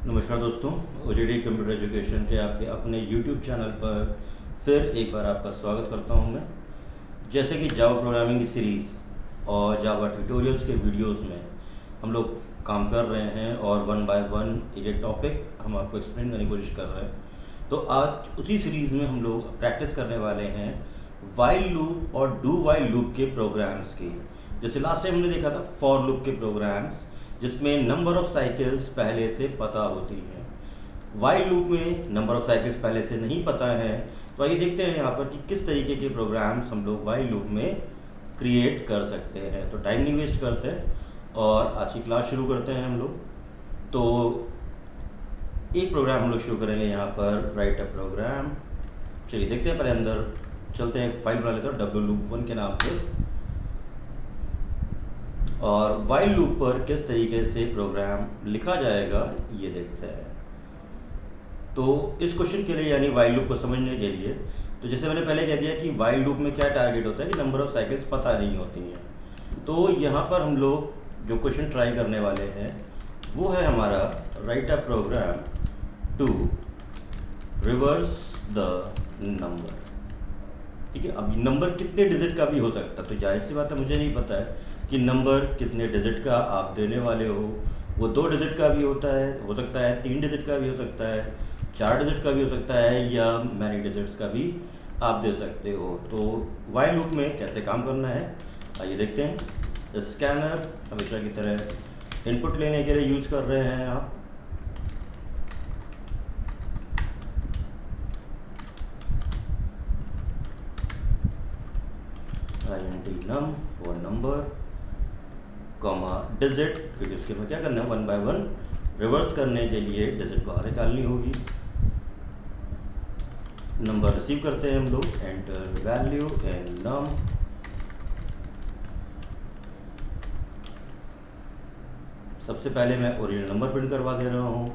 नमस्कार दोस्तों, ओजेडी computer education के आपके अपने यूट्यूब चैनल पर फिर एक बार आपका स्वागत करता हूं मैं। जैसे कि जावा प्रोग्रामिंग की सीरीज़ और जावा ट्यूटोरियल्स के वीडियोस में हम लोग काम कर रहे हैं और वन बाय वन ये टॉपिक हम आपको एक्सप्लेन करने की कोशिश कर रहे हैं। तो आज उसी सीरीज़ में हम लोग प्रैक्टिस करने वाले हैं वाइल लूप और डू वाइल लूप के प्रोग्राम्स की। जैसे लास्ट टाइम हमने देखा था फॉर लूप के प्रोग्राम्स जिसमें नंबर ऑफ साइकिल्स पहले से पता होती हैं। वाइल लूप में नंबर ऑफ साइकिल्स पहले से नहीं पता है। तो आइए देखते हैं यहाँ पर कि किस तरीके के प्रोग्राम्स हम लोग वाइल लूप में क्रिएट कर सकते हैं। तो टाइम नहीं वेस्ट करते और आज की क्लास शुरू करते हैं हम लोग। तो एक प्रोग्राम हम लोग शुरू करेंगे यहाँ पर, राइट अ प्रोग्राम। चलिए देखते हैं, पहले अंदर चलते हैं, फाइल बना लेते हैं wloop1 के नाम से। और वाइल लूप पर किस तरीके से प्रोग्राम लिखा जाएगा ये देखते हैं। तो इस क्वेश्चन के लिए यानी वाइल लूप को समझने के लिए, तो जैसे मैंने पहले कह दिया कि वाइल लूप में क्या टारगेट होता है कि नंबर ऑफ साइकिल्स पता नहीं होती हैं। तो यहाँ पर हम लोग जो क्वेश्चन ट्राई करने वाले हैं वो है हमारा write a program to reverse the number. ठीक है, अब नंबर कितने डिजिट का भी हो सकता है, तो जाहिर सी बात है मुझे नहीं पता है कि नंबर कितने डिजिट का आप देने वाले हो। वो 2 डिजिट का भी होता है, हो सकता है 3 डिजिट का भी हो सकता है, 4 डिजिट का भी हो सकता है, या मैनी डिजिट्स का भी आप दे सकते हो। तो वाइल लूप में कैसे काम करना है आइए देखते हैं। स्कैनर हमेशा की तरह इनपुट लेने के लिए यूज़ कर रहे हैं आप। int num for number comma digit, क्योंकि उसके में क्या करना है, वन बाय वन रिवर्स करने के लिए डिजिट बाहर निकालनी होगी। नंबर रिसीव करते हैं हम लोग, एंटर वैल्यू इन नम। सबसे पहले मैं ओरिजिनल नंबर प्रिंट करवा दे रहा हूँ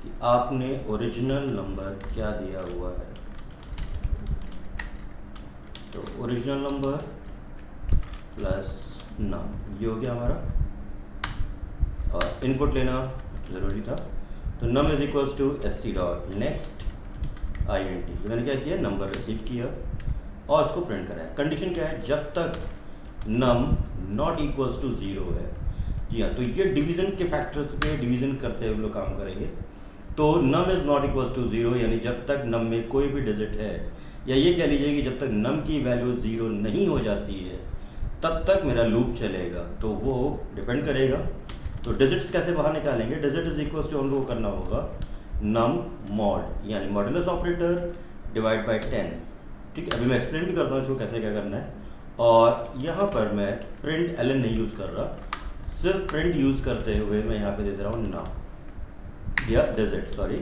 कि आपने ओरिजिनल नंबर क्या दिया हुआ है। तो ओरिजिनल नंबर प्लस नम, ये हो गया हमारा। और इनपुट लेना ज़रूरी था, तो num is equals to sc dot next int। मैंने क्या किया, नंबर रिसीव किया और उसको प्रिंट कराया। कंडीशन क्या है, जब तक नम नॉट इक्वल्स टू 0 है। जी हाँ, तो ये डिवीज़न के फैक्टर्स पे डिवीज़न करते हुए हम लोग काम करेंगे। तो नम इज़ नॉट इक्वल्स टू 0 यानी जब तक नम में कोई भी डिजिट है, या ये कह लीजिए कि जब तक नम की वैल्यू 0 नहीं हो जाती है तब तक मेरा लूप चलेगा। तो वो डिपेंड करेगा। तो डिजिट्स कैसे बाहर निकालेंगे, डिजिट इज इक्वल्स टू हम लोग को करना होगा नम मॉड यानी मॉडुलस ऑपरेटर डिवाइड बाय 10। ठीक है, अभी मैं एक्सप्लेन भी करता हूँ इसको कैसे क्या करना है। और यहाँ पर मैं प्रिंट एलन नहीं यूज़ कर रहा, सिर्फ प्रिंट यूज़ करते हुए मैं यहाँ पे दे दे रहा हूँ नम या डिजिट, सॉरी।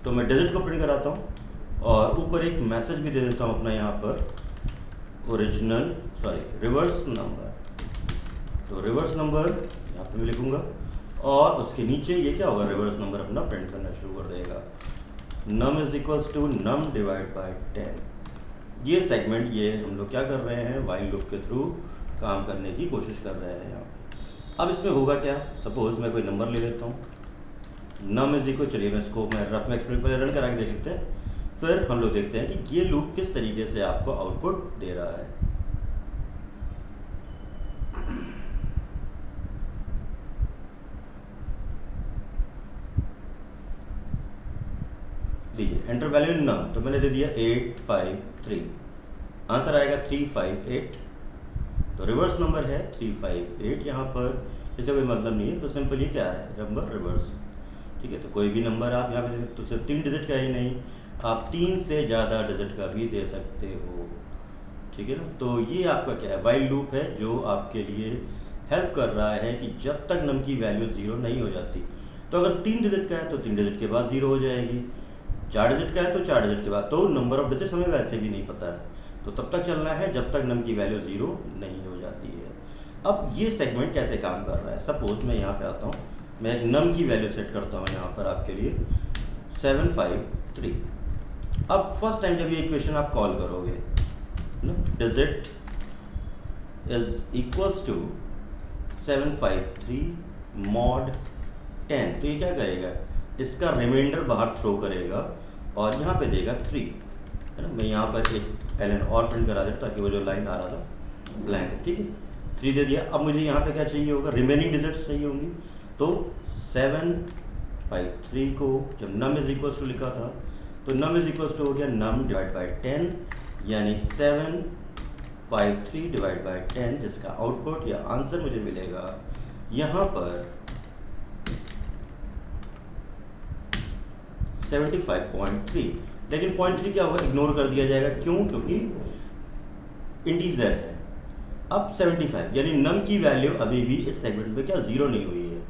तो मैं डिजिट को प्रिंट कराता हूँ और ऊपर एक मैसेज भी दे देता हूँ अपना यहाँ पर, ओरिजिनल रिवर्स नंबर। तो रिवर्स नंबर यहाँ पे मैं लिखूँगा और उसके नीचे ये क्या होगा, रिवर्स नंबर अपना प्रिंट करना शुरू कर देगा। Num is equals to num divide by 10। ये सेगमेंट ये हम लोग क्या कर रहे हैं, वाइल लूप के थ्रू काम करने की कोशिश कर रहे हैं यहाँ पे। अब इसमें होगा क्या, सपोज मैं कोई नंबर ले लेता हूँ, नम इज इक्वल, चलिए मैं इसको मैं रफ में एक्सप्लेन पहले रन करा के देख लेते हैं, फिर हम लोग देखते हैं कि ये लूप किस तरीके से आपको आउटपुट दे रहा है। दीजिए एंटर वैल्यू इन नम, तो मैंने दे दिया 853, आंसर आएगा 358। तो रिवर्स नंबर है 358 यहाँ पर, इससे कोई मतलब नहीं है। तो सिंपल ये क्या है, नंबर रिवर्स। ठीक है, तो कोई भी नंबर आप यहाँ पे तो सिर्फ 3 डिजिट का ही नहीं, आप 3 से ज़्यादा डिजिट का भी दे सकते हो। ठीक है ना, तो ये आपका क्या है, वाइल लूप है जो आपके लिए हेल्प कर रहा है कि जब तक नम की वैल्यू 0 नहीं हो जाती। तो अगर 3 डिजिट का है तो 3 डिजिट के बाद 0 हो जाएगी, 4 डिजिट का है तो 4 डिजिट के बाद। तो नंबर ऑफ डिजिट्स हमें वैसे भी नहीं पता है, तो तब तक चलना है जब तक नम की वैल्यू 0 नहीं हो जाती है। अब ये सेगमेंट कैसे काम कर रहा है, सपोज मैं यहाँ पे आता हूँ, मैं एक नम की वैल्यू सेट करता हूँ यहाँ पर आपके लिए 753। अब फर्स्ट टाइम जब ये इक्वेशन आप कॉल करोगे ना, digit is equals to 753 mod 10, तो ये क्या करेगा, इसका रिमाइंडर बाहर थ्रो करेगा और यहाँ पे देगा 3, है ना। मैं यहाँ पर एक एलन और प्रिंट करा देता ताकि वो जो लाइन आ रहा था ब्लैंक है, ठीक है। 3 दे दिया। अब मुझे यहाँ पे क्या चाहिए होगा, रिमेनिंग डिजिट्स चाहिए होंगी। तो 753 को जब नम इज इक्वल्स टू लिखा था तो नम इज इक्वल्स टू हो गया नम डिवाइड बाई 10, यानी 753 डिवाइड बाई 10, जिसका आउटपुट या आंसर मुझे मिलेगा यहाँ पर 75.3। लेकिन 0.3 क्या होगा, इग्नोर कर दिया जाएगा। क्यों? क्योंकि इंटीजर है। अब 75 यानी नम की वैल्यू अभी भी इस सेगमेंट में क्या जीरो नहीं हुई है,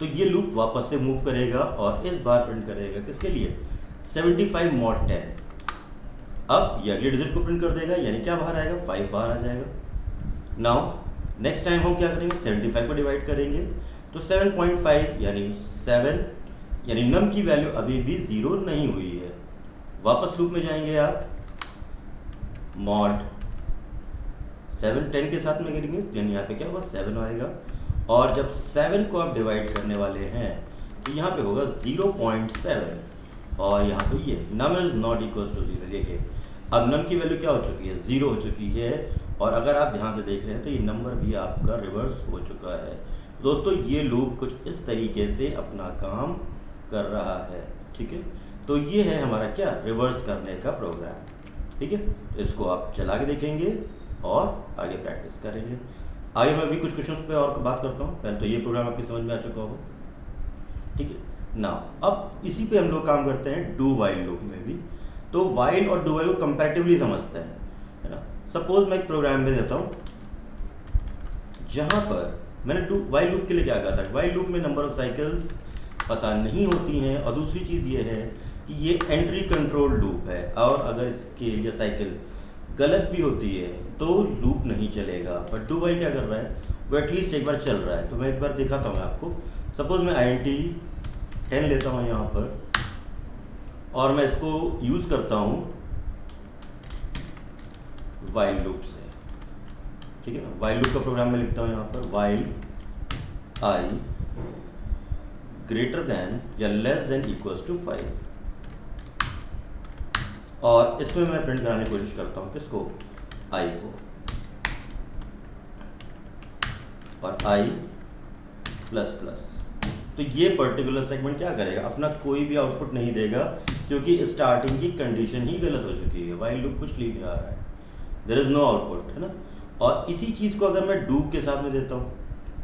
तो ये लूप वापस से मूव करेगा और इस बार प्रिंट करेगा किसके लिए, 75 mod 10। अब ये अगले डिजिट को प्रिंट कर देगा, यानी क्या बाहर आएगा, 5 बाहर आ जाएगा। नाउ नेक्स्ट टाइम हम क्या करेंगे, 75 को डिवाइड करेंगे तो 7.5 यानी 7, यानी नम की वैल्यू अभी भी जीरो नहीं हुई है। वापस लूप में जाएंगे आप, मॉड 7 10 के साथ में करेंगे, यानी यहाँ पे क्या होगा 7 आएगा। और जब 7 को आप डिवाइड करने वाले हैं तो यहाँ पे होगा 0.7 और यहाँ पे ये num is not equal to 0। देखिए अब नम की वैल्यू क्या हो चुकी है, 0 हो चुकी है। और अगर आप ध्यान से देख रहे हैं तो ये नंबर भी आपका रिवर्स हो चुका है। दोस्तों ये लूप कुछ इस तरीके से अपना काम कर रहा है, ठीक है। तो ये है हमारा क्या, रिवर्स करने का प्रोग्राम, ठीक है। तो इसको आप चला के देखेंगे और आगे प्रैक्टिस करेंगे। आगे मैं भी कुछ क्वेश्चंस पे और बात करता हूँ। पहले तो ये प्रोग्राम आपकी समझ में आ चुका होगा, ठीक है ना। अब इसी पे हम लोग काम करते हैं डू वाइल लूप में भी। तो वाइल और डू वाइल को कंपैरेटिवली समझते हैं, है ना। सपोज मैं एक प्रोग्राम में देता हूँ जहाँ पर मैंने डू वाइल लूप के लिए क्या कहा था, वाइल लूप में नंबर ऑफ साइकिल्स पता नहीं होती हैं, और दूसरी चीज़ ये है कि ये एंट्री कंट्रोल लूप है, और अगर इसके लिए साइकिल गलत भी होती है तो लूप नहीं चलेगा। बट डू वाइल क्या कर रहा है, वो एटलीस्ट एक बार चल रहा है। तो मैं एक बार दिखाता हूँ आपको। सपोज मैं INT 10 लेता हूँ यहाँ पर और मैं इसको यूज़ करता हूँ वाइल लूप से, ठीक है ना। वाइल लूप का प्रोग्राम में लिखता हूँ यहाँ पर वाइल I ग्रेटर देन या लेस देन इक्वल्स टू 5, और इसमें मैं प्रिंट कराने की कोशिश करता हूँ किसको, I को, और I प्लस प्लस। तो ये पर्टिकुलर सेगमेंट क्या करेगा, अपना कोई भी आउटपुट नहीं देगा क्योंकि स्टार्टिंग की कंडीशन ही गलत हो चुकी है। वाइल लूप कुछ नहीं आ रहा है, देयर इज नो आउटपुट, है ना। और इसी चीज़ को अगर मैं डू के साथ में देता हूँ,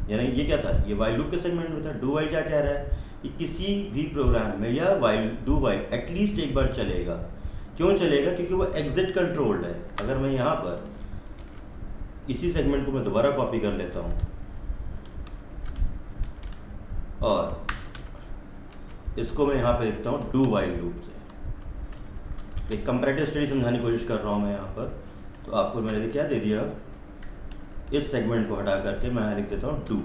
यानी ये क्या था, ये वाइल लूप के सेगमेंट में था। डू वाइल क्या कह रहा है कि किसी भी प्रोग्राम में या वाइल डू वाइल एटलीस्ट एक बार चलेगा। क्यों चलेगा, क्योंकि वो एग्जिट कंट्रोल्ड है। अगर मैं यहाँ पर इसी सेगमेंट को मैं दोबारा कॉपी कर लेता हूँ और इसको मैं यहाँ पे लिखता हूँ डू वाइल लूप से। एक कंपैरेटिव स्टडी समझाने की कोशिश कर रहा हूँ मैं यहाँ पर। तो आपको मैंने क्या दे दिया, इस सेगमेंट को हटा करके मैं यहाँ लिख देता हूँ डू,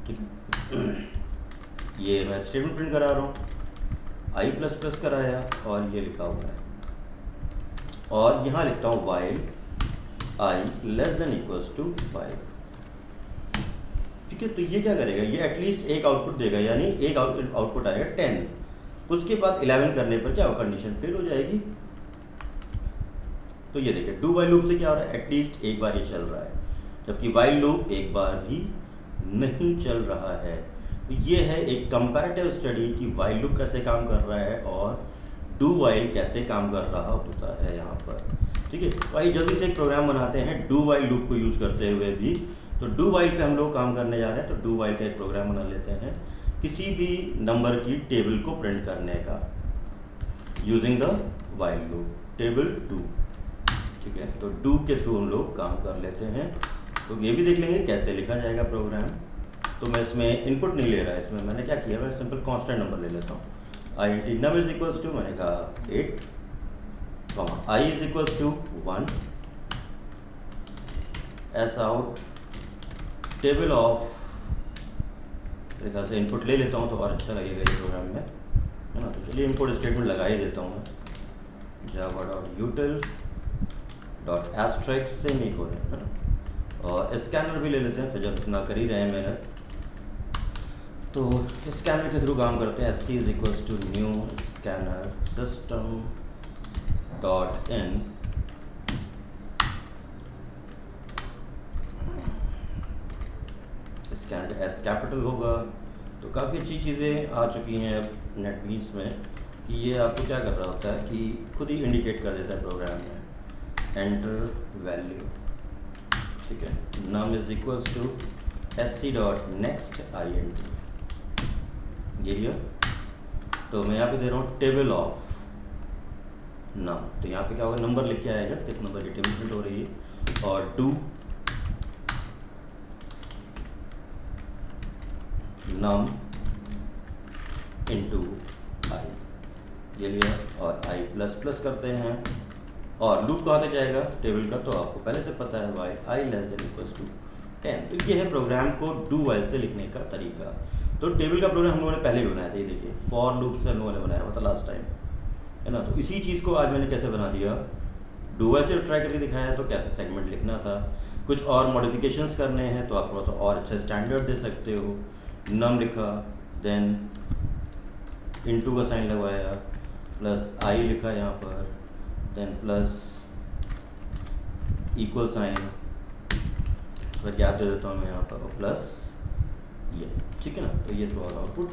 ठीक है। ये मैं स्टेटमेंट प्रिंट करा रहा हूँ, I प्लस प्लस कराया और ये लिखा हुआ है, और यहाँ लिखता हूँ while I less than equals to 5, ठीक है। तो ये क्या करेगा, ये एटलीस्ट एक आउटपुट देगा, यानी एक आउटपुट आएगा 10। उसके बाद 11 करने पर क्या होगा, कंडीशन फेल हो जाएगी। तो ये देखिए डू वाइल लूप से क्या हो रहा है, एटलीस्ट एक बार ही चल रहा है, जबकि वाइल लूप एक बार भी नहीं चल रहा है। तो ये है एक कंपैरेटिव स्टडी कि वाइल लूप कैसे काम कर रहा है और डू वाइल कैसे काम कर रहा होता है यहाँ पर, ठीक है। तो आइए जल्दी से एक प्रोग्राम बनाते हैं डू वाइल लूप को यूज़ करते हुए भी। तो डू वाइल पे हम लोग काम करने जा रहे हैं। तो डू वाइल का एक प्रोग्राम बना लेते हैं किसी भी नंबर की टेबल को प्रिंट करने का, using the while loop table do, ठीक है। तो डू के थ्रू हम लोग काम कर लेते हैं। तो ये भी देख लेंगे कैसे लिखा जाएगा प्रोग्राम। तो मैं इसमें इनपुट नहीं ले रहा है, इसमें मैंने क्या किया, मैं सिंपल कांस्टेंट नंबर ले लेता हूँ। INT num is equals to, मैंने कहा 8, I is equals to 1, s out table of, मेरे ख्याल से इनपुट ले लेता हूँ तो और अच्छा लगेगा ये प्रोग्राम में, है ना। तो चलिए इनपुट स्टेटमेंट लगा ही देता हूँ मैं, java.util डॉट एस्ट्रिक्स से नहीं खोलें, है ना। और स्कैनर भी ले लेते हैं फिर, जब इतना कर ही रहे हैं मेहनत। तो स्कैनर के थ्रू काम करते हैं। S C is equals to new scanner system dot in scanner का एस कैपिटल होगा। तो काफ़ी अच्छी चीज़ें आ चुकी हैं अब नेटबीन्स में कि ये आपको क्या कर रहा होता है कि खुद ही इंडिकेट कर देता है प्रोग्राम में एंटर वैल्यू, ठीक है। Num is equals to S C dot next I N T, ये लिया। तो मैं यहाँ पे दे रहा हूँ टेबल ऑफ नम, तो यहाँ पे क्या होगा, नंबर लिख के आएगा किस नंबर की टेबल प्रिंट हो रही है, और डू नम इंटू आई, ये लिया। और आई प्लस प्लस करते हैं, और लूप कहाँ तक जाएगा टेबल का, तो आपको पहले से पता है, while I less than equals to 10। तो ये है प्रोग्राम को डू वाइल से लिखने का तरीका। तो टेबल का प्रोग्राम हम लोगों ने पहले भी बनाया था, ये देखिए फॉर लूप से हम लोगों ने बनाया हुआ था लास्ट टाइम, है ना। तो इसी चीज़ को आज मैंने कैसे बना दिया, डू वाइल से ट्राई करके दिखाया, तो कैसे सेगमेंट लिखना था। कुछ और मॉडिफिकेशंस करने हैं तो आप थोड़ा सा और अच्छा स्टैंडर्ड दे सकते हो। नम लिखा, देन इनटू का साइन लगवाया, प्लस आई लिखा यहाँ पर, देन प्लस इक्वल साइन, थोड़ा गैप दे देता हूँ मैं यहाँ पर, और प्लस ये, ठीक है ना। तो ये तो आउटपुट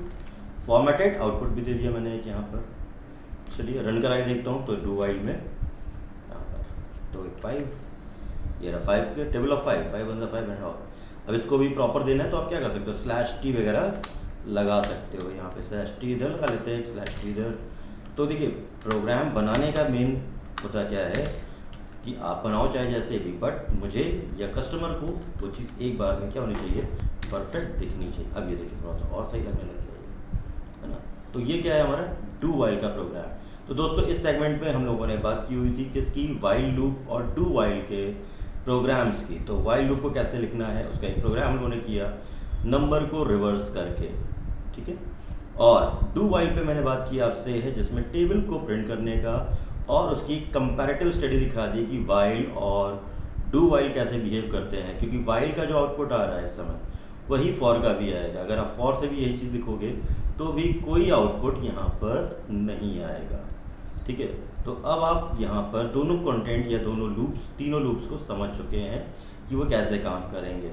फॉर्मेटेड आउटपुट भी दे दिया मैंने एक यहाँ पर। चलिए रन करा के देखता हूँ। तो डू वाइल में यहाँ पर तो 5, ये रहा 5 के टेबल ऑफ 5 वन 5 एंड और। अब इसको भी प्रॉपर देना है तो आप क्या कर सकते हो, स्लैश टी वगैरह लगा सकते हो। यहाँ पे स्लैश टी इधर लगा लेते हैं, एक स्लैश टी इधर। तो देखिए प्रोग्राम बनाने का मेन होता क्या है कि आप बनाओ चाहे जैसे भी, बट मुझे या कस्टमर को वो चीज़ एक बार में क्या होनी चाहिए, परफेक्ट दिखनी चाहिए। अब ये देखिए थोड़ा सा और सही लगने लग गया ये, है ना। तो ये क्या है हमारा डू वाइल का प्रोग्राम। तो दोस्तों इस सेगमेंट में हम लोगों ने बात की हुई थी किसकी, वाइल लूप और डू वाइल के प्रोग्राम्स की। तो वाइल लूप को कैसे लिखना है उसका एक प्रोग्राम हम लोगों ने किया, नंबर को रिवर्स करके, ठीक है। और डू वाइल पे मैंने बात की आपसे है जिसमें टेबल को प्रिंट करने का और उसकी कंपैरेटिव स्टडी दिखा दी कि वाइल और डू वाइल कैसे बिहेव करते हैं, क्योंकि वाइल का जो आउटपुट आ रहा है इस समय वही फॉर का भी आएगा। अगर आप फॉर से भी यही चीज़ लिखोगे तो भी कोई आउटपुट यहाँ पर नहीं आएगा, ठीक है। तो अब आप यहाँ पर दोनों कंटेंट या दोनों लूप्स, तीनों लूप्स को समझ चुके हैं कि वो कैसे काम करेंगे।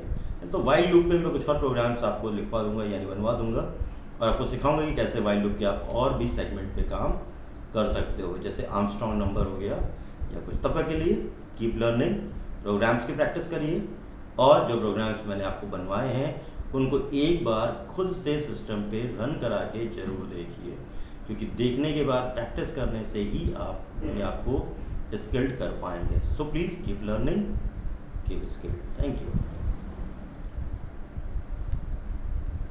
तो वाइल लूप में मैं कुछ और प्रोग्राम्स आपको लिखवा दूंगा यानी बनवा दूंगा, और आपको सिखाऊंगा कि कैसे वाइल लूप के आप और भी सेगमेंट पे काम कर सकते हो, जैसे आर्मस्ट्रॉन्ग नंबर हो गया या कुछ। तब तक के लिए कीप लर्निंग, प्रोग्राम्स की प्रैक्टिस करिए, और जो प्रोग्राम्स मैंने आपको बनवाए हैं उनको एक बार खुद से सिस्टम पे रन करा के ज़रूर देखिए, क्योंकि देखने के बाद प्रैक्टिस करने से ही आप अपने आप को स्किल्ड कर पाएंगे। So please keep learning, keep skilled. Thank you.